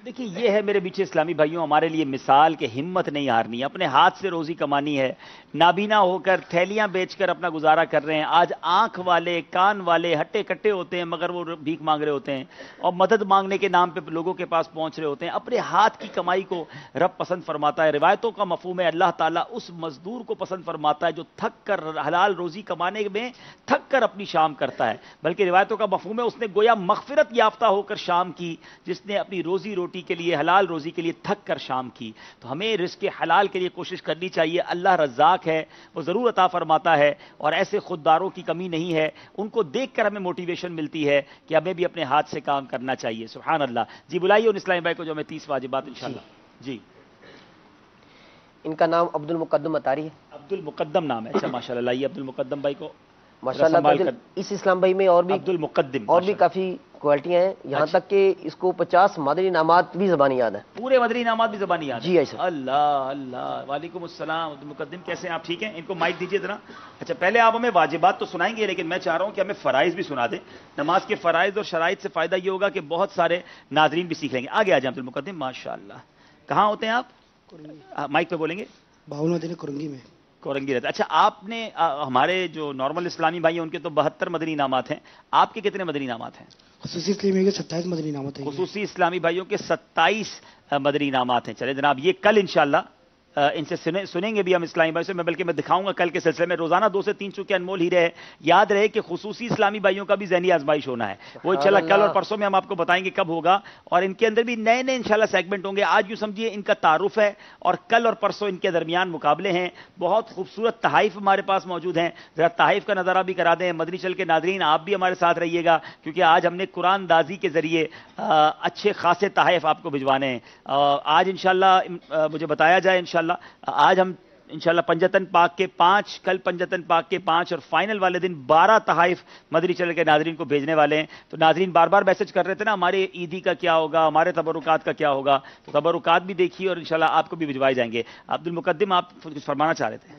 دیکھیے، یہ ہے میرے پیچھے اسلامی بھائیوں ہمارے لیے مثال کہ ہمت نہیں ہارنی، اپنے ہاتھ سے روزی کمانی ہے. نابینا ہو کر تھیلیاں بیچ کر اپنا گزارا کر رہے ہیں. آج آنکھ والے، کان والے ہٹے کٹے ہوتے ہیں مگر وہ بھیک مانگ رہے ہوتے ہیں اور مدد مانگنے کے نام پہ لوگوں کے پاس پہنچ رہے ہوتے ہیں. اپنے ہاتھ کی کمائی کو رب پسند فرماتا ہے. روایتوں کا مفہوم ہے اللہ تعالیٰ اس مزدور کو پسند فرماتا ہے جو تھک کر حلال روزی کمانے میں تھک کر اپنی شام کرتا ہے. بلکہ روایتوں کا مفہوم ہے اس نے گویا مغفرت یافتہ ہو کر شام کی، جس نے اپنی روزی روٹی کے لیے، حلال روزی کے لیے تھک کر شام کی. تو ہمیں رزق حلال کے لیے کوشش کرنی چاہیے. اللہ رزاق ہے، وہ ضرور عطا فرماتا ہے، اور ایسے خودداروں کی کمی نہیں ہے. ان کو دیکھ کر ہمیں موٹیویشن ملتی ہے کہ ہمیں بھی اپنے ہاتھ سے کام کرنا چاہیے. سبحان اللہ. جی بلائیے ان اسلامی بھائی کو جو ہمیں 30 واجبات انشاءاللہ. جی، ان کا نام عبد المقدم اتاری ہے. عبد المقدم نام ہے. اچھا ماشاءاللہ. لائیے عبد المقدم بھائی کو ماشاءاللہ. اس اسلام بھائی میں اور بھی عبد المقدم اور بھی کافی کوالٹیاں ہیں، یہاں تک کہ اس کو 50 مدنی انعامات بھی زبانی یاد ہیں. پورے مدنی انعامات بھی زبانی یاد ہیں؟ جی ایسا. اللہ اللہ. وعلیکم السلام مقدم، کیسے ہیں آپ؟ ٹھیک ہیں؟ ان کو مائک دیجیے ذرا. اچھا پہلے آپ ہمیں واجبات تو سنائیں گے، لیکن میں چاہ رہا ہوں کہ ہمیں فرائض بھی سنا دیں. نماز کے فرائض اور شرائط سے فائدہ یہ ہوگا کہ بہت سارے ناظرین بھی سیکھ لیں گے. آگے آ جائیں عبد المقدم. ماشاء اللہ. کہاں ہوتے ہیں آپ؟ مائک پہ بولیں گے. باول مدینہ کرنگی میں. کورنگی رہتا. اچھا آپ نے ہمارے جو نارمل اسلامی بھائی ہیں ان کے تو 72 مدنی انعامات ہیں، آپ کے کتنے مدنی انعامات ہیں؟ خصوصی اسلامی کے 27 مدنی انعامات ہیں. خصوصی اسلامی بھائیوں کے 27 مدنی انعامات ہیں. چلے جناب، یہ کل انشاءاللہ ان سے سنیں گے بھی ہم اسلامی بھائی سے. میں بلکہ میں دکھاؤں گا کل کے سلسلے میں. روزانہ 2 سے 3 چونکہ انمول ہی رہے. یاد رہے کہ خصوصی اسلامی بھائیوں کا بھی ذہنی آزمائش ہونا ہے. وہ انشاءاللہ کل اور پرسوں میں ہم آپ کو بتائیں گے کب ہوگا، اور ان کے اندر بھی نئے نئے انشاءاللہ سیگمنٹ ہوں گے. آج یوں سمجھیے ان کا تعارف ہے، اور کل اور پرسوں ان کے درمیان مقابلے ہیں. بہت خوبصورت تحائف ہمارے پاس موجود ہیں. ذرا تحائف کا نظارہ بھی کرا دیں. مدنی چل کے ناظرین آپ بھی ہمارے ساتھ رہیے گا، کیونکہ آج ہم نے قرآن دازی کے ذریعے اچھے خاصے تحائف آپ کو بھجوانے ہیں. آج انشاءاللہ مجھے بتایا جائے انشاءاللہ آج ہم انشاءاللہ پنجتن پاک کے 5، کل پنجتن پاک کے 5 اور فائنل والے دن 12 تحائف مدنی چینل کے ناظرین کو بھیجنے والے ہیں. تو ناظرین بار بار میسج کر رہے تھے نا ہمارے عیدی کا کیا ہوگا، ہمارے تبرکات کا کیا ہوگا. تو تبرکات بھی دیکھیے اور انشاءاللہ آپ کو بھی بھجوائے جائیں گے. عبد المقدم آپ کچھ فرمانا چاہ رہے تھے؟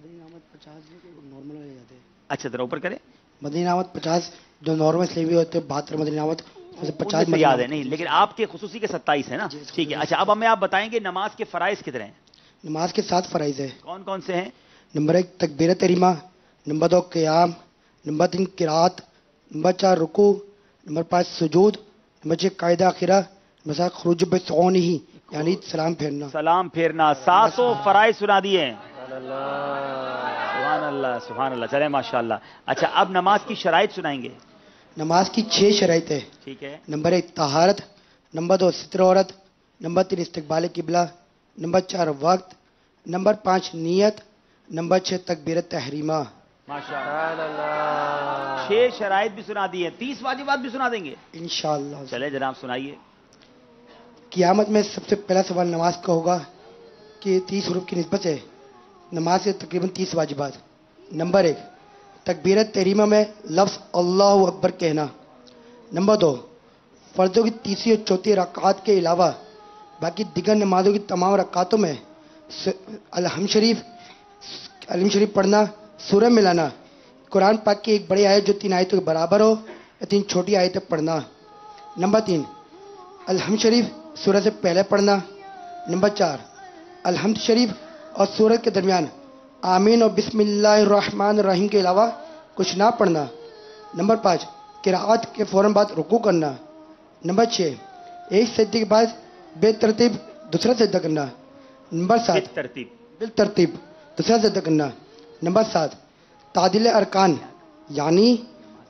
اچھا ذرا اوپر کریں. مدنی انعامات 50 جو نارمل اسلامی ہوتے ہیں، 72 مدنی انعامات 50 یاد ہے نہیں، لیکن آپ کے خصوصی کے 27 ہیں نا. ٹھیک ہے. اچھا اب ہمیں آپ بتائیں گے نماز کے فرائض کتنے ہیں؟ نماز کے 7 فرائض ہیں. کون کون سے ہیں؟ نمبر 1 تکبیرت تحریمہ، نمبر 2 قیام، نمبر 3 قرات، نمبر 4 رکوع، نمبر 5 سجود، نمبر 6 قاعدہ اخیرہ، نمبر 7 خروج بسعونہ یعنی سلام پھیرنا. سلام پھیرنا. 700 فرائض سنا دیے ہیں. سبحان اللہ سبحان اللہ. چلے ماشاء اللہ. اچھا اب نماز کی شرائط سنائیں گے. نماز کی 6 شرائط ہے. ٹھیک ہے. نمبر 1 طہارت، نمبر 2 ستر عورت، نمبر 3 استقبال قبلہ، نمبر 4 وقت، نمبر 5 نیت، نمبر 6 تکبیرت تحریمہ. ماشاء اللہ. 6 شرائط بھی سنا دی ہیں. 30 واجبات بھی سنا دیں گے انشاءاللہ. چلے جناب سنائیے. قیامت میں سب سے پہلا سوال نماز کا ہوگا کہ 30 حروف کی نسبت ہے نماز سے تقریباً 30 واجبات. نمبر 1 تکبیرت تحریمہ میں لفظ اللہ اکبر کہنا. نمبر 2 فرضوں کی تیسری اور چوتھی رکعات کے علاوہ باقی دیگر نمازوں کی تمام رکعاتوں میں الحمد شریف پڑھنا، سورہ ملانا، قرآن پاک کی ایک بڑی آیت جو 3 آیتوں کے برابر ہو یا 3 چھوٹی آیتیں پڑھنا. نمبر 3 الحمد شریف سورہ سے پہلے پڑھنا. نمبر 4 الحمد شریف اور سورت کے درمیان آمین اور بسم اللہ الرحمن الرحیم کے علاوہ کچھ نہ پڑھنا. نمبر 5 قرات کے فوراً بعد رکوع کرنا. نمبر 6 ایک سجدے کے بعد بے ترتیب دوسرا سجدہ کرنا. نمبر 7 بالترتیب دوسرا سجدہ کرنا. نمبر 7 تعدیل ارکان یعنی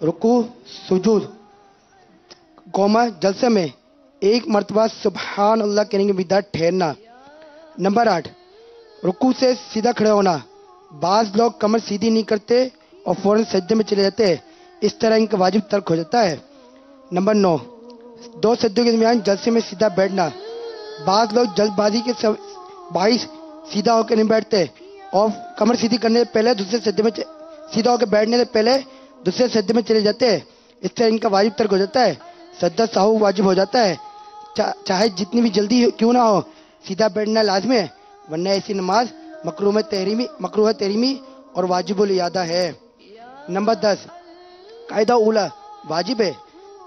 رکوع سجود قوما جلسے میں ایک مرتبہ سبحان اللہ کہنے کے بعد ٹھہرنا. نمبر 8 رکوع سے سیدھا کھڑے ہونا. بعض لوگ کمر سیدھی نہیں کرتے اور فوراً سجدے میں چلے جاتے ہیں، اس طرح ان کا واجب ترک ہو جاتا ہے. نمبر 9 2 سجدوں کے درمیان جلسے میں سیدھا بیٹھنا. بعض لوگ جلد بازی کے باعث سیدھا ہو کے نہیں بیٹھتے اور کمر سیدھی کرنے سے پہلے دوسرے سجدے میں سیدھا ہو کے بیٹھنے سے پہلے دوسرے سجدے میں چلے جاتے ہیں، اس طرح ان کا واجب ترک ہو جاتا ہے. سجدہ سہو واجب ہو جاتا ہے، چاہے جتنی بھی جلدی کیوں نہ ہو سیدھا بیٹھنا لازمی ہے، ورنہ ایسی نماز مکروہ تحریمی اور واجب الاعادہ ہے. نمبر 10 قاعدہ اولا واجب ہے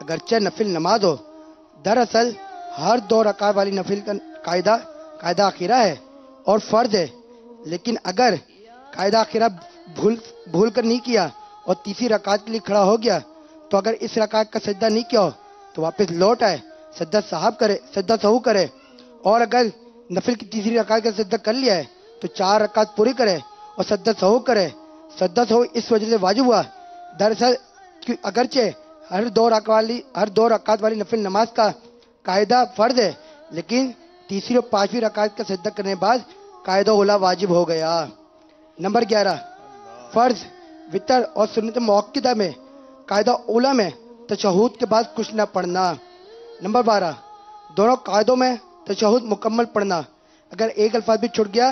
اگرچہ نفل نماز ہو. دراصل ہر 2 رکعت والی نفل کا قاعدہ اخیرہ ہے اور فرض ہے، لیکن اگر قاعدہ اخیرہ بھول کر نہیں کیا اور تیسری رکعت کے لیے کھڑا ہو گیا تو اگر اس رکعت کا سجدہ نہیں کیا ہو تو واپس لوٹ آئے، سجدہ سہو کرے، اور اگر نفل کی تیسری رکعت کا سجدہ کر لیا ہے تو 4 رکعت پوری کرے اور سجدہ سہو کرے. سجدہ سہو اس وجہ سے واجب ہوا دراصل اگرچہ ہر 2 رکعت والی نفل نماز کا قاعدہ فرض ہے، لیکن تیسری اور 5ویں رکعت کا سجدہ کرنے بعد قاعدہ اولا واجب ہو گیا. نمبر 11 فرض وتر اور سنت موقدہ میں قاعدہ اولا میں تشہد کے بعد کچھ نہ پڑھنا. نمبر 12 دونوں قاعدوں میں تشہد مکمل پڑھنا. اگر ایک الفاظ بھی چھوٹ گیا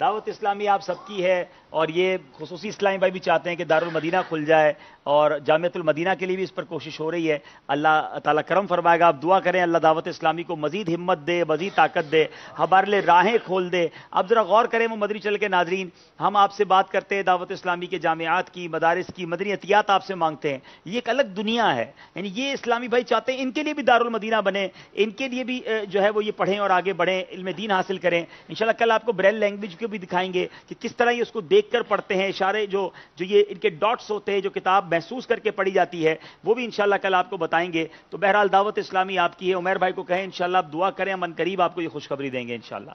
دعوت اسلامی آپ سب کی ہے، اور یہ خصوصی اسلامی بھائی بھی چاہتے ہیں کہ دارالمدینہ کھل جائے، اور جامعۃ المدینہ کے لیے بھی اس پر کوشش ہو رہی ہے۔ اللہ تعالیٰ کرم فرمائے گا، آپ دعا کریں اللہ دعوت اسلامی کو مزید ہمت دے، مزید طاقت دے، ہمارے لیے راہیں کھول دے۔ اب ذرا غور کریں وہ مدنی چل کے ناظرین، ہم آپ سے بات کرتے ہیں دعوت اسلامی کے جامعات کی، مدارس کی، مدنی عطیات آپ سے مانگتے ہیں، یہ ایک الگ دنیا ہے، یعنی یہ اسلامی بھائی چاہتے ہیں ان کے لیے بھی دارالمدینہ بنے، ان کے لیے بھی جو ہے وہ یہ پڑھیں اور آگے بڑھیں، علم دین حاصل کریں۔ انشاءاللہ کل آپ کو بریل لینگویج کو بھی دکھائیں گے کہ کس طرح یہ اس کو دیکھ کر پڑھتے ہیں، اشارے جو یہ ان کے ڈاٹس ہوتے ہیں، جو کتاب محسوس کر کے پڑھی جاتی ہے، وہ بھی انشاءاللہ کل آپ کو بتائیں گے۔ تو بہرحال دعوت اسلامی آپ کی ہے، عمیر بھائی کو کہیں انشاءاللہ آپ دعا کریں، من قریب آپ کو یہ خوشخبری دیں گے انشاءاللہ۔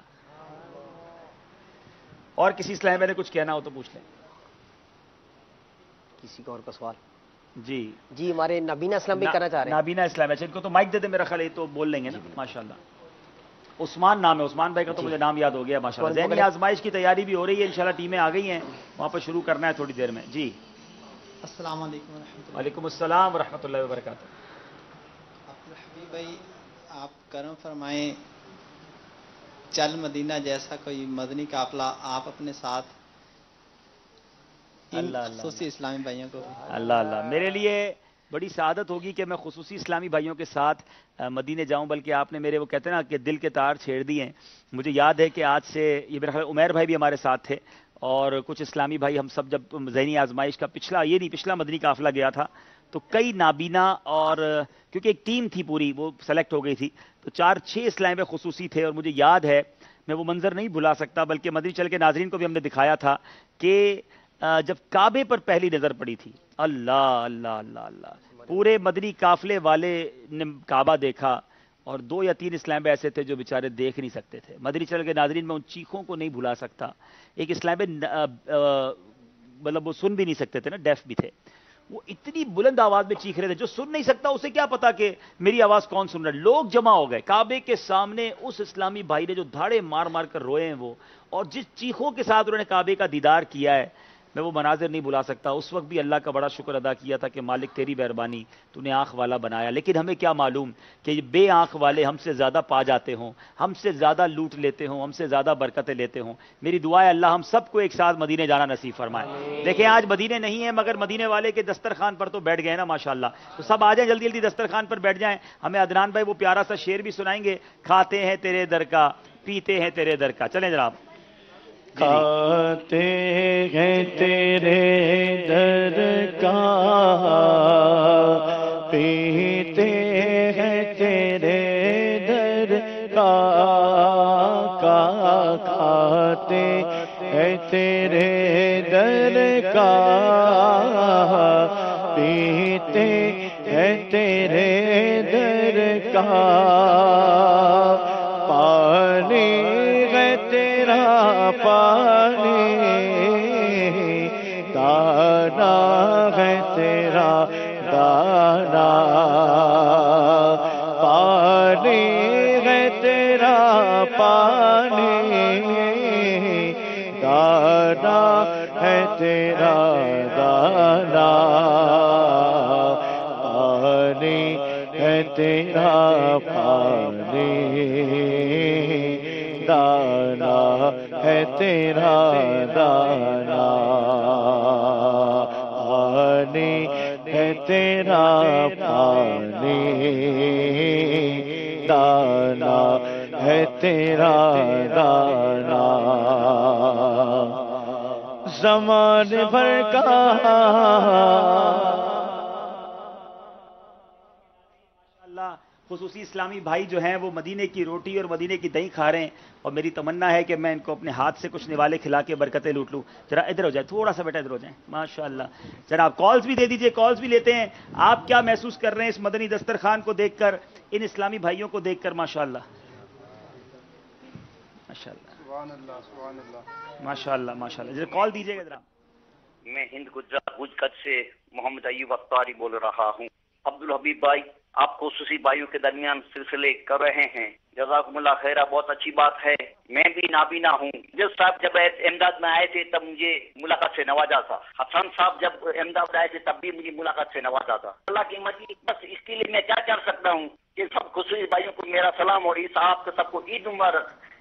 اور کسی اسلامی بھائی نے کچھ کہنا ہو تو پوچھ لیں۔ کسی کا اور کا سوال؟ جی ہمارے نابینا اسلام بھی کرنا چاہ رہے ہیں۔ نابینا اسلام، اچھا ان کو تو مائک دے دیں، میرا خیال ہے تو بول لیں گے نا ماشاءاللہ۔ عثمان نام ہے، عثمان بھائی کا تو مجھے نام یاد ہو گیا ماشاءاللہ۔ ذہنی آزمائش کی تیاری بھی ہو رہی ہے انشاءاللہ، ٹیمیں آ گئی ہیں، وہاں پر شروع کرنا ہے تھوڑی دیر میں۔ جی السلام علیکم ورحمۃ اللہ۔ وعلیکم السلام ورحمۃ اللہ وبرکاتہ۔ عبدالحبیب بھائی آپ کرم فرمائیں، چل مدینہ جیسا کوئی مدنی قافلہ آپ اپنے ساتھ خصوصی اسلامی بھائیوں کو۔ اللہ اللہ، میرے لیے بڑی سعادت ہوگی کہ میں خصوصی اسلامی بھائیوں کے ساتھ مدینے جاؤں، بلکہ آپ نے میرے وہ کہتے ہیں نا کہ دل کے تار چھیڑ دیے ہیں۔ مجھے یاد ہے کہ آج سے یہ میرا خیال عمیر بھائی بھی ہمارے ساتھ تھے، اور کچھ اسلامی بھائی، ہم سب جب ذہنی آزمائش کا پچھلا مدنی قافلہ گیا تھا تو کئی نابینا، اور کیونکہ ایک ٹیم تھی پوری وہ سلیکٹ ہو گئی تھی، تو 4-6 اسلامی بھائی خصوصی تھے، اور مجھے یاد ہے، میں وہ منظر نہیں بھلا سکتا، بلکہ مدنی چل کے ناظرین کو بھی ہم نے دکھایا تھا کہ جب کعبے پر پہلی نظر پڑی تھی، اللہ اللہ اللہ اللہ، پورے مدنی قافلے والے نے کعبہ دیکھا، اور 2 یا 3 اسلام ایسے تھے جو بیچارے دیکھ نہیں سکتے تھے۔ مدنی چل کے ناظرین میں ان چیخوں کو نہیں بھلا سکتا۔ ایک اسلام مطلب وہ سن بھی نہیں سکتے تھے نا، ڈیف بھی تھے، وہ اتنی بلند آواز میں چیخ رہے تھے، جو سن نہیں سکتا اسے کیا پتا کہ میری آواز کون سن رہا ہے۔ لوگ جمع ہو گئے کعبے کے سامنے، اس اسلامی بھائی نے جو دھاڑے مار مار کر روئے ہیں وہ، اور جس چیخوں کے ساتھ انہوں نے کعبے کا دیدار کیا ہے، میں وہ مناظر نہیں بھلا سکتا۔ اس وقت بھی اللہ کا بڑا شکر ادا کیا تھا کہ مالک تیری مہربانی، تو نے آنکھ والا بنایا، لیکن ہمیں کیا معلوم کہ بے آنکھ والے ہم سے زیادہ پا جاتے ہوں، ہم سے زیادہ لوٹ لیتے ہوں، ہم سے زیادہ برکتیں لیتے ہوں۔ میری دعا ہے اللہ ہم سب کو ایک ساتھ مدینے جانا نصیب فرمائے۔ دیکھیں آج مدینے نہیں ہیں، مگر مدینے والے کے دسترخوان پر تو بیٹھ گئے نا ماشاءاللہ، تو سب آ جائیں جلدی جلدی دسترخوان پر بیٹھ جائیں۔ ہمیں عدنان بھائی وہ پیارا سا شعر بھی سنائیں گے، کھاتے ہیں تیرے در کا، پیتے ہیں تیرے در کا۔ چلیں جناب۔ کھاتے ہیں تیرے در کا، پیتے ہیں تیرے در کا، کھاتے ہیں تیرے در کا، پیتے ہیں تیرے در کا، پانی ہے تیرا پانی، دانا ہے تیرا دانا، پانی ہے تیرا پانی، دانا ہے تیرا دانا، پانی ہے تیرا پانی، دانا ہے تیرا دانا، پانی ہے تیرا پانی، دانا ہے تیرا دانا، زمانے بھر کا خصوصی اسلامی بھائی جو ہیں وہ مدینے کی روٹی اور مدینے کی دہی کھا رہے ہیں، اور میری تمنا ہے کہ میں ان کو اپنے ہاتھ سے کچھ نوالے کھلا کے برکتیں لوٹ لوں۔ ذرا ادھر ہو جائے، تھوڑا سا بیٹا ادھر ہو جائیں، ماشاءاللہ۔ جناب کالز بھی دے دیجئے، کالز بھی لیتے ہیں۔ آپ کیا محسوس کر رہے ہیں اس مدنی دسترخوان کو دیکھ کر، ان اسلامی بھائیوں کو دیکھ کر؟ ماشاءاللہ ماشاءاللہ سبحان اللہ سبحان اللہ ماشاءاللہ ماشاءاللہ۔ ذرا کال دیجئے گا ذرا۔ میں ہند گجرات گجکت سے محمد ایوب اختاری بول رہا ہوں۔ عبدالحبیب بھائی، آپ خصوصی بھائیوں کے درمیان سلسلے کر رہے ہیں، جزاکم اللہ خیرہ، بہت اچھی بات ہے۔ میں بھی نابینا ہوں۔ جس صاحب جب احمدآباد میں آئے تھے تب مجھے ملاقات سے نوازا تھا۔ حسن صاحب جب احمدآباد آئے تھے تب بھی مجھے ملاقات سے نوازا تھا۔ اللہ کی مرضی، بس اس کے لیے میں کیا کر سکتا ہوں کہ سب خصوصی بھائیوں کو میرا سلام، اور اس آپ کے سب کو عید مبارک۔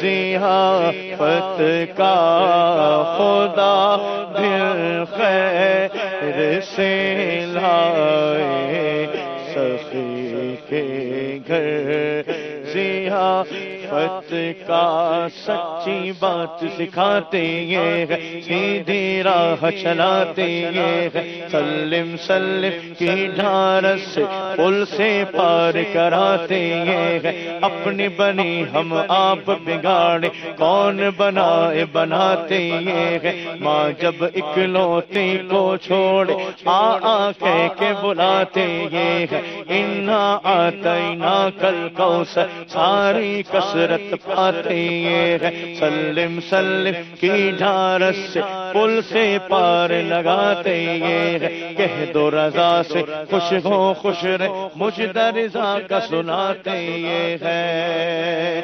ضیافت کا خدا دل خیر سے لائے سخی کے گھر ضیافت کا سچی بات سکھاتے یہ ہے سیدھی راہ چلاتے یہ ہے سلم سلم کی ڈھارس سے پل سے پار کراتے یہ ہے اپنی بنی ہم آپ بگاڑے کون بنائے بناتے یہ ہے ماں جب اکلوتی کو چھوڑے آ کہہ کے بلاتے یہ ہے انا آتینا کل کوثر ساری کثرت پاتے یہ ہے سلم سلم کی ڈھارس سے پل سے پار لگاتے یہ ہے کہہ دو رضا سے خوش ہو خوش رہے مجدہ رضا کا سناتے یہ ہے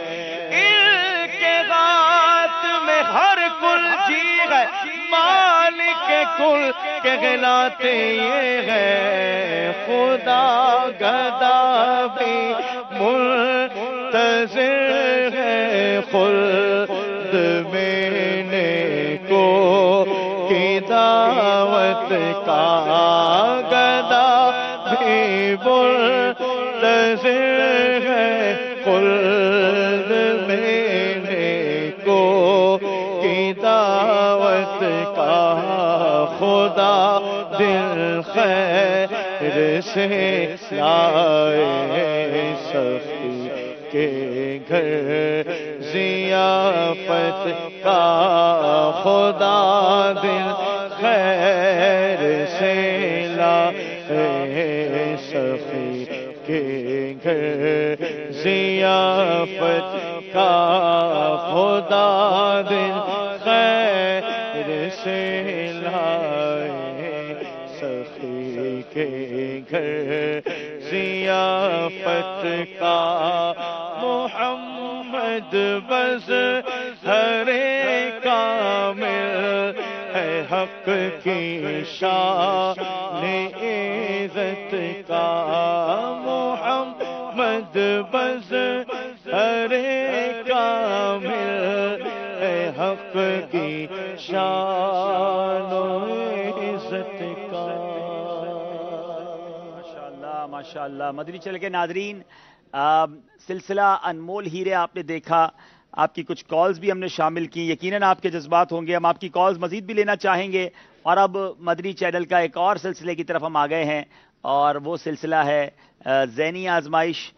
ان کے ہاتھ میں ہر کل جی ہے مالک کل کے گلاتے یہ ہے خدا گدا بھی منتظر ہے خلد میں کو کی دعوت کا گدا بھی منتظر ہے خلد میں کو کی دعوت کا خدا دل خیر سے لائے سخی کے گھر ضیافت کا خدا دل خیر سے لائے سخی کے گھر ضیافت کا خدا دل خیر سے لائے سخی کے گھر ضیافت کا محمد بس ہر کامل ہے حق کی شان عزت کا محمد بس ہر کامل ہے حق کی شان عزت کا ماشاءاللہ مدنی چینل کے ناظرین سلسلہ انمول ہیرے آپ نے دیکھا آپ کی کچھ کالز بھی ہم نے شامل کی یقیناً آپ کے جذبات ہوں گے ہم آپ کی کالز مزید بھی لینا چاہیں گے اور اب مدنی چینل کا ایک اور سلسلے کی طرف ہم آ گئے ہیں اور وہ سلسلہ ہے ذہنی آزمائش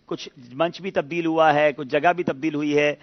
کچھ منچ بھی تبدیل ہوا ہے کچھ جگہ بھی تبدیل ہوئی ہے